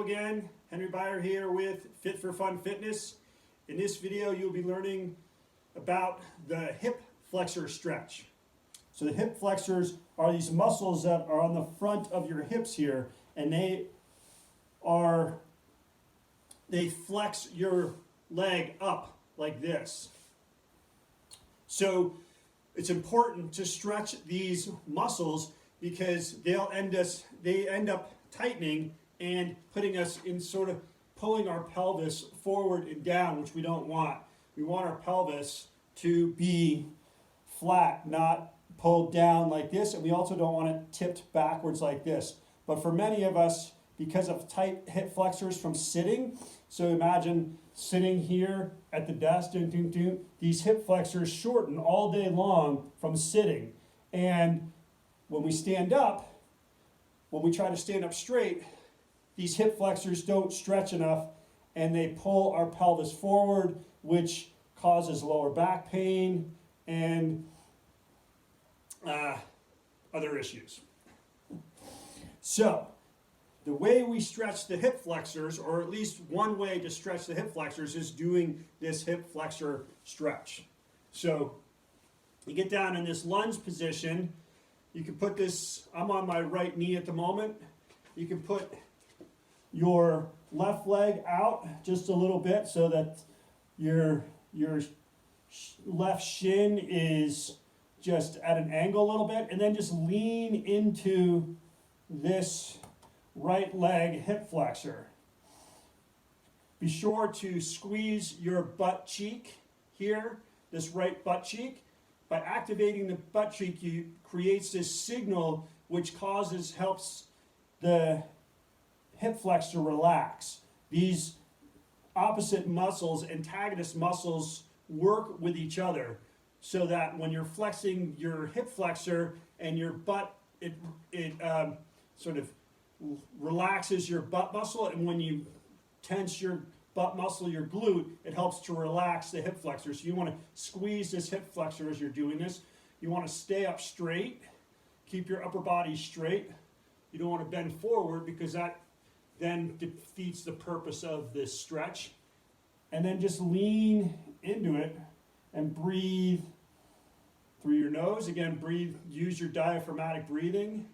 again, Henry Byer here with Fit for Fun Fitness. In this video you'll be learning about the hip flexor stretch. So the hip flexors are these muscles that are on the front of your hips here, and they flex your leg up like this. So it's important to stretch these muscles because they end up tightening and putting us in sort of pulling our pelvis forward and down, which we don't want. We want our pelvis to be flat, not pulled down like this, and we also don't want it tipped backwards like this. But for many of us, because of tight hip flexors from sitting, so imagine sitting here at the desk, these hip flexors shorten all day long from sitting. And when we stand up, when we try to stand up straight, these hip flexors don't stretch enough and they pull our pelvis forward, which causes lower back pain and other issues. So, the way we stretch the hip flexors, or at least one way to stretch the hip flexors, is doing this hip flexor stretch. So, you get down in this lunge position. You can put this, I'm on my right knee at the moment. You can put your left leg out just a little bit so that your left shin is just at an angle a little bit, and then just lean into this right leg hip flexor. Be sure to squeeze your butt cheek here, this right butt cheek. By activating the butt cheek, you creates this signal which helps the hip flexor relax. These opposite muscles, antagonist muscles, work with each other so that when you're flexing your hip flexor and your butt, it sort of relaxes your butt muscle, and when you tense your butt muscle, your glute, it helps to relax the hip flexor. So you want to squeeze this hip flexor as you're doing this. You want to stay up straight, keep your upper body straight. You don't want to bend forward because that then defeats the purpose of this stretch. And then just lean into it and breathe through your nose. Again, breathe, use your diaphragmatic breathing.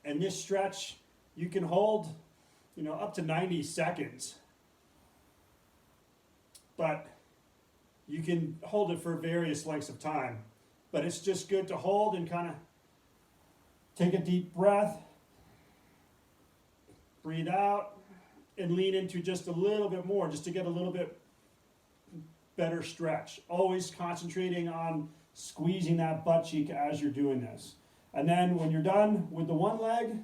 And this stretch you can hold, up to 90 seconds. But you can hold it for various lengths of time. But it's just good to hold and kind of take a deep breath, breathe out, and lean into just a little bit more, just to get a little bit better stretch. Always concentrating on squeezing that butt cheek as you're doing this. And then when you're done with the one leg,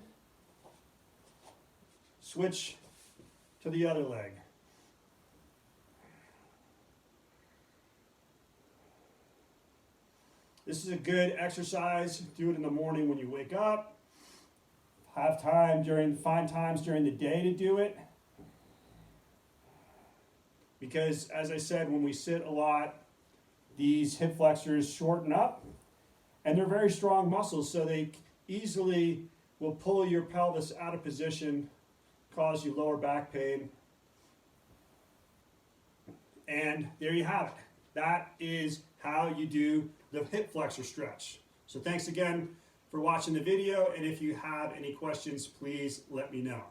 switch to the other leg. This is a good exercise. Do it in the morning when you wake up. Find times during the day to do it. Because as I said, when we sit a lot, these hip flexors shorten up, and they're very strong muscles, so they easily will pull your pelvis out of position, cause you lower back pain. And there you have it. That is how you do the hip flexor stretch. So thanks again for watching the video, and if you have any questions, please let me know.